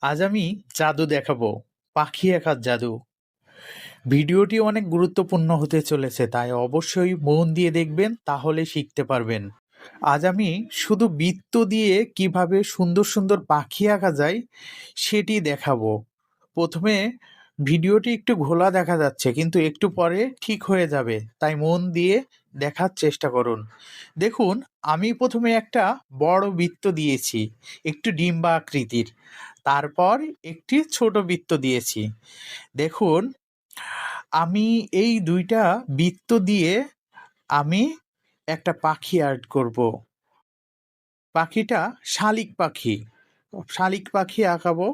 আজ আমি জাদু দেখাবো, পাখি আঁকার জাদু। ভিডিওটি অনেক গুরুত্বপূর্ণ হতে চলেছে, তাই অবশ্যই মন দিয়ে দেখবেন, তাহলে শিখতে পারবেন। আজ আমি শুধু বৃত্ত দিয়ে কিভাবে সুন্দর সুন্দর পাখি আঁকা যায় সেটি দেখাবো। প্রথমে ভিডিওটি একটু ঘোলা দেখা যাচ্ছে, কিন্তু একটু পরে ঠিক হয়ে যাবে, তাই মন দিয়ে দেখার চেষ্টা করুন। দেখুন, আমি প্রথমে একটা বড় বৃত্ত দিয়েছি, একটু ডিম্বা আকৃতির। তারপর একটি ছোট বৃত্ত দিয়েছি। দেখুন, আমি এই ২ টা বৃত্ত দিয়ে আমি একটা পাখি আর্ট করব। পাখিটা শালিক পাখি। শালিক পাখি আঁকাবো।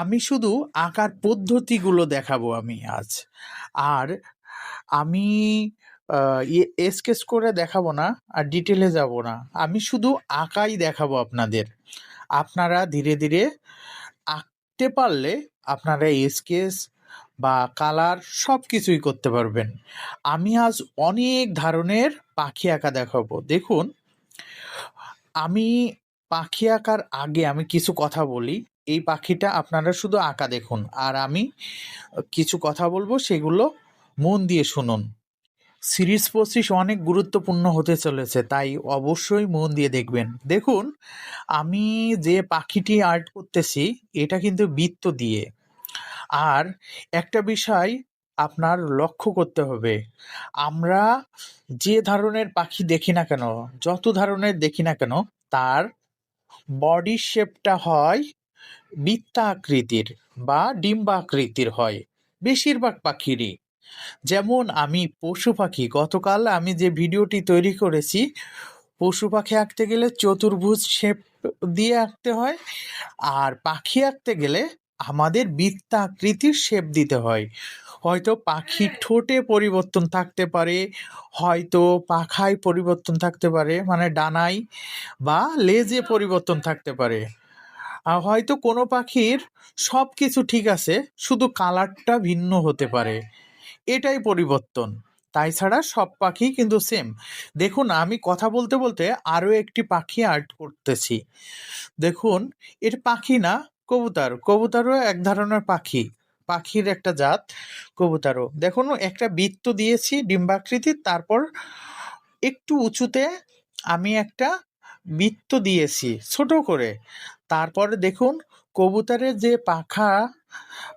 আমি শুধু আঁকার পদ্ধতিগুলো দেখাবো আমি আজ। আর আমি আ স্কেচ করে দেখাবো না, আর ডিটেইলে যাবো না। আমি শুধু আঁকাই দেখাবো আপনাদের। আপনারা ধীরে ধীরে আঁকতে পারলে আপনারা স্কেচ বা কালার সবকিছুই করতে পারবেন। আমি আজ অনেক ধরনের পাখি আঁকা দেখাবো। দেখুন, আমি পাখি আঁকার আগে আমি কিছু কথা বলি। এই পাখিটা আপনারা শুধু আঁকা দেখুন। আর আমি কিছু কথা বলবো, সেগুলো মন দিয়ে শুনুন। সিরিজ ২৫ অনেক গুরুত্বপূর্ণ হতে চলেছে, তাই অবশ্যই মন দিয়ে দেখবেন। দেখুন, আমি যে পাখিটি আর্ট করতেছি এটা কিন্তু বৃত্ত দিয়ে। আর একটা বিষয় আপনার লক্ষ্য করতে হবে, আমরা যে ধরনের পাখি দেখি না কেন, যত ধরনের দেখি না কেন, তার বডি শেপটা হয় বৃত্তাকৃতির বা ডিম্বাকৃতির হয় বেশিরভাগ পাখিরই। যেমন আমি পশু পাখি, গতকাল আমি যে ভিডিওটি তৈরি করেছি, পশু পাখি আঁকতে গেলে চতুর্ভুজ শেপ দিয়ে আঁকতে হয়, আর পাখি আঁকতে গেলে আমাদের বৃত্তাকৃতির শেপ দিতে হয়। হয়তো পাখির ঠোঁটে পরিবর্তন থাকতে পারে, হয়তো পাখায় পরিবর্তন থাকতে পারে, মানে ডানায় বা লেজে পরিবর্তন থাকতে পারে। হয়তো কোনো পাখির সব কিছু ঠিক আছে, শুধু কালারটা ভিন্ন হতে পারে। এটাই পরিবর্তন। তাই ছাড়া সব পাখি কিন্তু সেম। দেখুন, আমি কথা বলতে বলতে আরও একটি পাখি আর্ট করতেছি। দেখুন, এটা পাখি না, কবুতর। কবুতরও এক ধরনের পাখি, পাখির একটা জাত কবুতরও। দেখুন, একটা বৃত্ত দিয়েছি ডিম্বাকৃতির, তারপর একটু উঁচুতে আমি একটা বৃত্ত দিয়েছি ছোট করে। তারপরে দেখুন, কবুতরের যে পাখা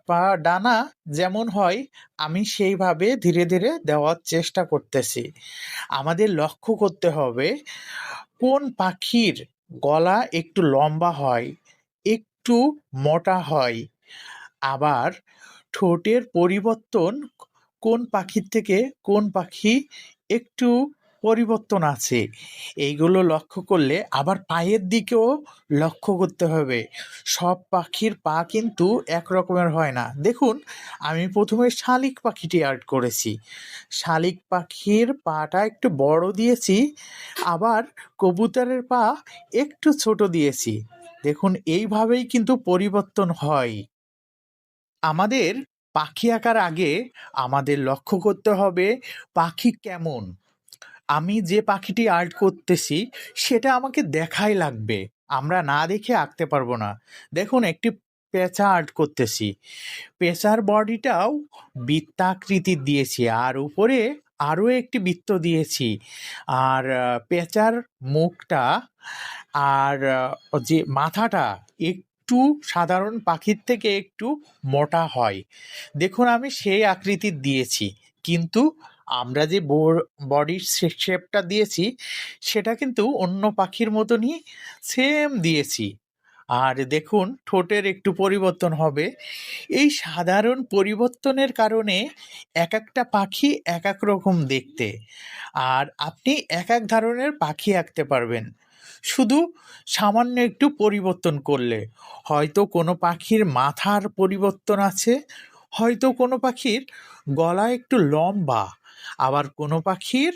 বা ডানা যেমন হয়, আমি সেইভাবে ধীরে ধীরে দেওয়ার চেষ্টা করতেছি। আমাদের লক্ষ্য করতে হবে কোন পাখির গলা একটু লম্বা হয়, একটু মোটা হয়, আবার ঠোঁটের পরিবর্তন কোন পাখির থেকে কোন পাখি একটু পরিবর্তন আছে, এইগুলো লক্ষ্য করলে আবার পায়ের দিকেও লক্ষ্য করতে হবে। সব পাখির পা কিন্তু এক রকমের হয় না। দেখুন, আমি প্রথমে শালিক পাখিটি আর্ট করেছি। শালিক পাখির পাটা একটু বড় দিয়েছি, আবার কবুতরের পা একটু ছোট দিয়েছি। দেখুন, এইভাবেই কিন্তু পরিবর্তন হয়। আমাদের পাখি আঁকার আগে আমাদের লক্ষ্য করতে হবে পাখি কেমন। আমি যে পাখিটি আর্ট করতেছি সেটা আমাকে দেখাই লাগবে, আমরা না দেখে আঁকতে পারবো না। দেখুন, একটি পেঁচা আর্ট করতেছি, পেঁচার বডিটাও বৃত্তাকৃতির দিয়েছি, আর উপরে আরও একটি বৃত্ত দিয়েছি। আর পেঁচার মুখটা আর যে মাথাটা একটু সাধারণ পাখির থেকে একটু মোটা হয়। দেখুন, আমি সেই আকৃতির দিয়েছি, কিন্তু আমরা যে বডির শেপটা দিয়েছি সেটা কিন্তু অন্য পাখির মতনই সেম দিয়েছি। আর দেখুন, ঠোঁটের একটু পরিবর্তন হবে। এই সাধারণ পরিবর্তনের কারণে এক একটা পাখি এক এক রকম দেখতে। আর আপনি এক এক ধরনের পাখি আঁকতে পারবেন শুধু সামান্য একটু পরিবর্তন করলে। হয়তো কোনো পাখির মাথার পরিবর্তন আছে, হয়তো কোনো পাখির গলা একটু লম্বা, আবার কোনো পাখির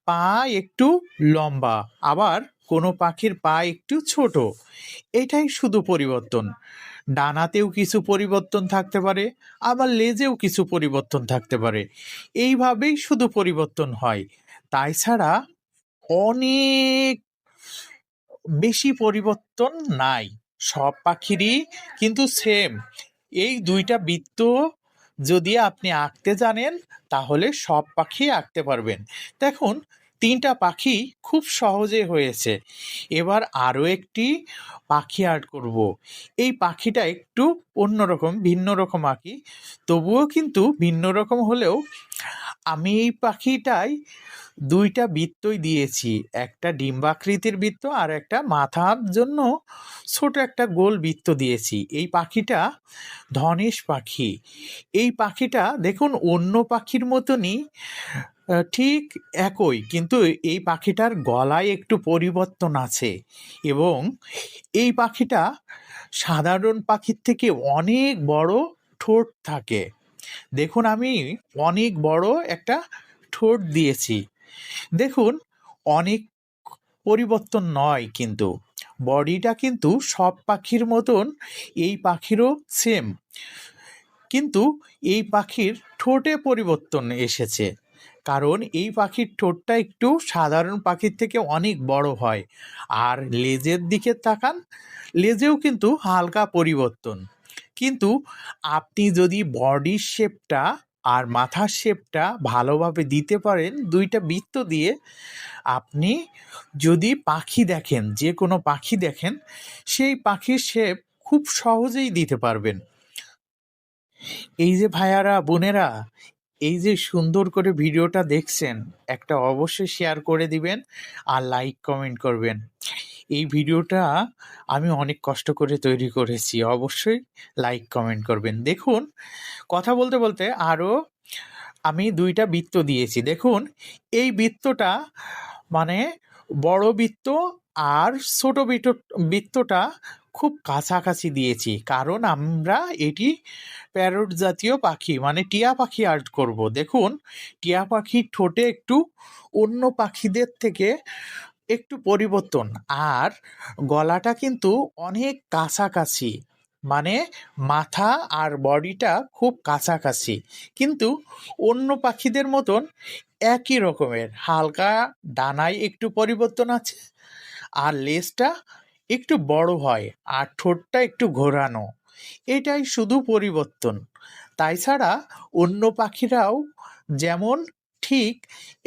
পা একটু লম্বা, আবার কোনো পাখির পা একটু ছোট। এটাই শুধু পরিবর্তন। ডানাতেও কিছু পরিবর্তন থাকতে পারে, আবার লেজেও কিছু পরিবর্তন থাকতে পারে। এইভাবেই শুধু পরিবর্তন হয়। তাই ছাড়া অনেক বেশি পরিবর্তন নাই। সব পাখিরই কিন্তু সেম এই দুইটা বৃত্ত যদি আপনি আঁকতে জানেন তাহলে সব পাখি আঁকতে পারবেন। দেখুন, তিনটা পাখি খুব সহজে হয়েছে। এবার আরও একটি পাখি আর্ট করব। এই পাখিটা একটু অন্যরকম, ভিন্ন রকম আঁকি, তবুও কিন্তু ভিন্ন রকম হলেও আমি এই পাখিটায় দুইটা বৃত্তই দিয়েছি, একটা ডিম্বাকৃতির বৃত্ত আর একটা মাথার জন্য ছোট একটা গোল বৃত্ত দিয়েছি। এই পাখিটা ধনেশ পাখি। এই পাখিটা দেখুন অন্য পাখির মতনই ঠিক একই, কিন্তু এই পাখিটার গলায় একটু পরিবর্তন আছে এবং এই পাখিটা সাধারণ পাখির থেকে অনেক বড় ঠোঁট থাকে। দেখুন, আমি অনেক বড় একটা ঠোঁট দিয়েছি। দেখুন, অনেক পরিবর্তন নয়, কিন্তু বডিটা কিন্তু সব পাখির মতন এই পাখিরও সেম, কিন্তু এই পাখির ঠোঁটে পরিবর্তন এসেছে, কারণ এই পাখির ঠোঁটটা একটু সাধারণ পাখির থেকে অনেক বড় হয়। আর লেজের দিকে তাকান, লেজেও কিন্তু হালকা পরিবর্তন। কিন্তু আপনি যদি বডির শেপটা আর মাথার শেপটা ভালোভাবে দিতে পারেন দুইটা বৃত্ত দিয়ে, আপনি যদি পাখি দেখেন, যে কোনো পাখি দেখেন, সেই পাখির শেপ খুব সহজেই দিতে পারবেন। এই যে ভাইয়ারা, বোনেরা, এই যে সুন্দর করে ভিডিওটা দেখছেন, একটা অবশ্যই শেয়ার করে দিবেন আর লাইক কমেন্ট করবেন। এই ভিডিওটা আমি অনেক কষ্ট করে তৈরি করেছি, অবশ্যই লাইক কমেন্ট করবেন। দেখুন, কথা বলতে বলতে আরও আমি দুইটা বৃত্ত দিয়েছি। দেখুন, এই বৃত্তটা মানে বড় বৃত্ত আর ছোট বৃত্তটা খুব কাছাকাছি দিয়েছি, কারণ আমরা এটি প্যারট জাতীয় পাখি মানে টিয়া পাখি আর্ট করব। দেখুন, টিয়া পাখির ঠোঁটে একটু অন্য পাখিদের থেকে একটু পরিবর্তন, আর গলাটা কিন্তু অনেক কাছাকাছি, মানে মাথা আর বডিটা খুব কাছাকাছি, কিন্তু অন্য পাখিদের মতন একই রকমের। হালকা ডানায় একটু পরিবর্তন আছে, আর লেজটা একটু বড় হয়, আর ঠোঁটটা একটু ঘোরানো, এটাই শুধু পরিবর্তন। তাই ছাড়া অন্য পাখিরাও যেমন, ঠিক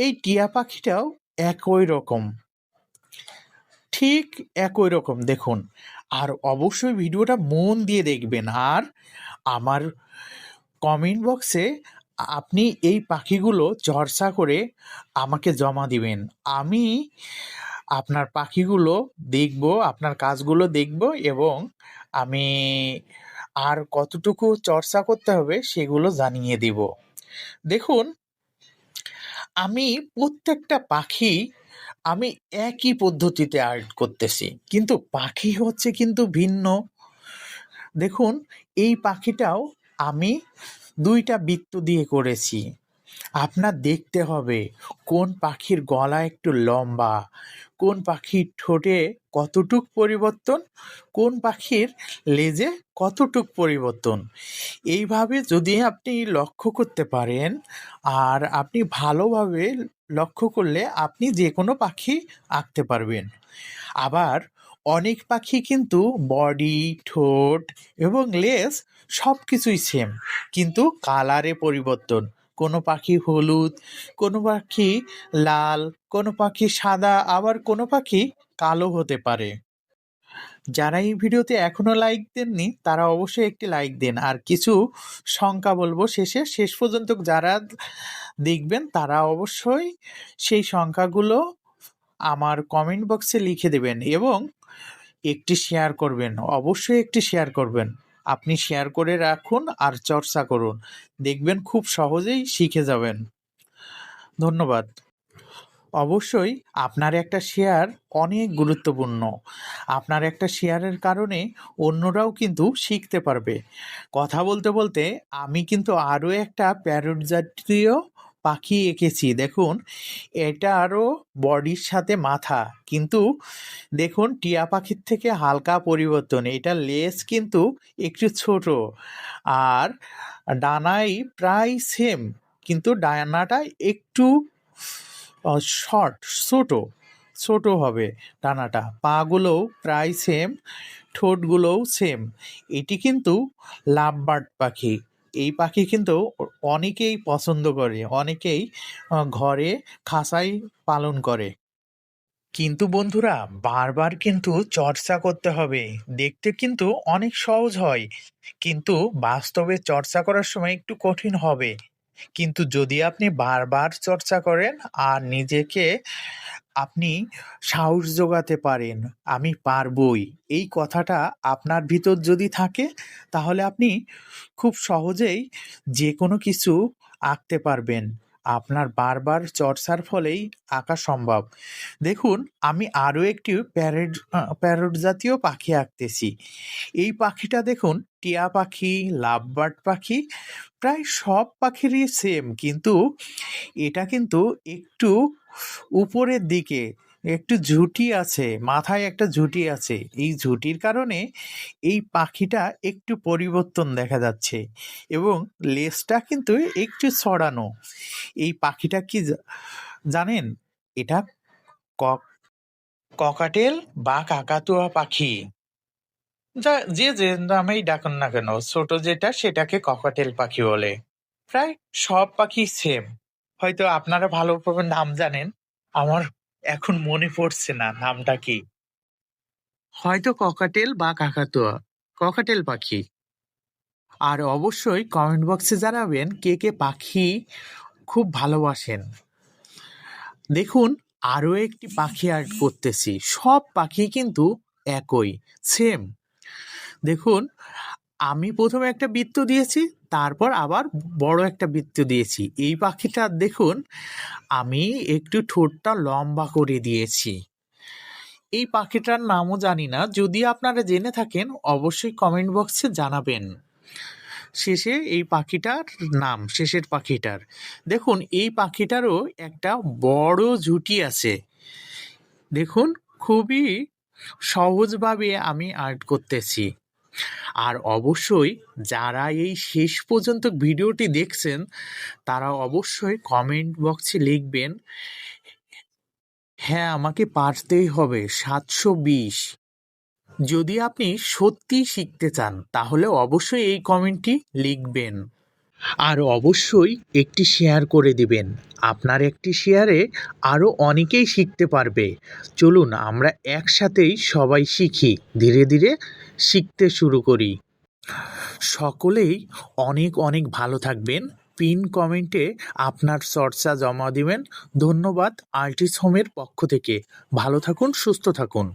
এই টিয়া পাখিটাও একই রকম, ঠিক একই রকম। দেখুন, আর অবশ্যই ভিডিওটা মন দিয়ে দেখবেন, আর আমার কমেন্ট বক্সে আপনি এই পাখিগুলো চর্চা করে আমাকে জমা দিবেন। আমি আপনার পাখিগুলো দেখব, আপনার কাজগুলো দেখব, এবং আমি আর কতটুকু চর্চা করতে হবে সেগুলো জানিয়ে দিব। দেখুন, আমি প্রত্যেকটা পাখি আমি একই পদ্ধতিতে আর্ট করতেছি, কিন্তু পাখি হচ্ছে কিন্তু ভিন্ন। দেখুন, এই পাখিটাও আমি দুইটা বৃত্ত দিয়ে করেছি। আপনার দেখতে হবে কোন পাখির গলা একটু লম্বা, কোন পাখির ঠোঁটে কতটুক পরিবর্তন, কোন পাখির লেজে কতটুক পরিবর্তন। এইভাবে যদি আপনি লক্ষ্য করতে পারেন, আর আপনি ভালোভাবে লক্ষ্য করলে আপনি যে কোনো পাখি আঁকতে পারবেন। আবার অনেক পাখি কিন্তু বডি, ঠোঁট এবং লেজ সব কিছুই সেম, কিন্তু কালারে পরিবর্তন। কোনো পাখি হলুদ, কোনো পাখি লাল, কোনো পাখি সাদা, আবার কোনো পাখি কালো হতে পারে। যারা এই ভিডিওতে এখনো লাইক দেননি তারা অবশ্যই একটি লাইক দিন, আর কিছু সংখ্যা বলবো শেষে, শেষ পর্যন্ত যারা দেখবেন তারা অবশ্যই সেই সংখ্যাগুলো আমার কমেন্ট বক্সে লিখে দেবেন, এবং একটি শেয়ার করবেন, অবশ্যই একটি শেয়ার করবেন। আপনি শেয়ার করে রাখুন আর চর্চা করুন, দেখবেন খুব সহজেই শিখে যাবেন। ধন্যবাদ। অবশ্যই আপনার একটা শেয়ার অনেক গুরুত্বপূর্ণ। আপনার একটা শেয়ারের কারণে অন্যরাও কিন্তু শিখতে পারবে। কথা বলতে বলতে আমি কিন্তু আরও একটা প্যারট জাতীয় পাখি এঁকেছি। দেখুন, এটা আরও বডির সাথে মাথা, কিন্তু দেখুন টিয়া পাখির থেকে হালকা পরিবর্তন। এটা লেজ কিন্তু একটু ছোট, আর ডানাই প্রায় সেম, কিন্তু ডানাটা একটু শর্ট, ছোট ছোট হবে ডানাটা। পাগুলোও প্রায় সেম, ঠোঁটগুলোও সেম। এটি কিন্তু লাভবার্ড পাখি। এই পাখি কিন্তু অনেকেই পছন্দ করে, অনেকেই ঘরে খাঁচায় পালন করে। কিন্তু বন্ধুরা, বারবার কিন্তু চর্চা করতে হবে। দেখতে কিন্তু অনেক সহজ হয়, কিন্তু বাস্তবে চর্চা করার সময় একটু কঠিন হবে। কিন্তু যদি আপনি বারবার চর্চা করেন আর নিজেকে আপনি সাহস জোগাতে পারেন, আমি পারবই, এই কথাটা আপনার ভিতর যদি থাকে, তাহলে আপনি খুব সহজেই যে কোনো কিছু আঁকতে পারবেন। আপনার বারবার চর্চার ফলেই আঁকা সম্ভব। দেখুন, আমি আরও একটি প্যারট জাতীয় পাখি আঁকতেছি। এই পাখিটা দেখুন, টিয়া পাখি, লাভবার্ড পাখি, প্রায় সব পাখিরই সেম, কিন্তু এটা কিন্তু একটু উপরের দিকে একটু ঝুঁটি আছে, মাথায় একটা ঝুঁটি আছে। এই ঝুঁটির কারণে এই পাখিটা একটু পরিবর্তন দেখা যাচ্ছে, এবং লেজটা কিন্তু একটু ছড়ানো। এই পাখিটা কি জানেন? এটা ককাটেল বা কাকাতুয়া পাখি। যে যে নামেই ডাকুন না কেন, ছোট যেটা সেটাকে ককাটেল পাখি বলে। প্রায় সব পাখি সেম। হয়তো আপনারা ভালোভাবে নাম জানেন, আমার এখন মনে পড়ছে না নামটা কি। হয়তো ককাটেল বা কাকাতুয়া, ককাটেল পাখি। আর অবশ্যই কমেন্ট বক্সে জানাবেন কে কে পাখি খুব ভালোবাসেন। দেখুন, আরও একটি পাখি আর্ট করতেছি। সব পাখি কিন্তু একই, সেম। দেখুন, আমি প্রথমে একটা বৃত্ত দিয়েছি, তারপর আবার বড় একটা বৃত্ত দিয়েছি। এই পাখিটা দেখুন, আমি একটু ঠোঁটটা লম্বা করে দিয়েছি। এই পাখিটার নামও জানি না, যদি আপনারা জেনে থাকেন অবশ্যই কমেন্ট বক্সে জানাবেন। শেষে এই পাখিটার নাম, শেষের পাখিটার দেখুন, এই পাখিটারও একটা বড় ঝুঁটি আছে। দেখুন, খুবই সহজভাবে আমি আর্ট করতেছি। আর অবশ্যই যারা এই শেষ পর্যন্ত ভিডিওটি দেখছেন, তারা অবশ্যই কমেন্ট বক্সে লিখবেন, হ্যাঁ আমাকে পারতেই হবে 720। যদি আপনি সত্যি শিখতে চান, তাহলে অবশ্যই এই কমেন্টটি লিখবেন। আর অবশ্যই একটি শেয়ার করে দিবেন। আপনার একটি শেয়ারে আরও অনেকেই শিখতে পারবে। চলুন আমরা একসাথেই সবাই শিখি, ধীরে ধীরে শিখতে শুরু করি। সকলেই অনেক অনেক ভালো থাকবেন। পিন কমেন্টে আপনার চর্চা জমা দিবেন। ধন্যবাদ আর্টিস্ট হোমের পক্ষ থেকে। ভালো থাকুন, সুস্থ থাকুন।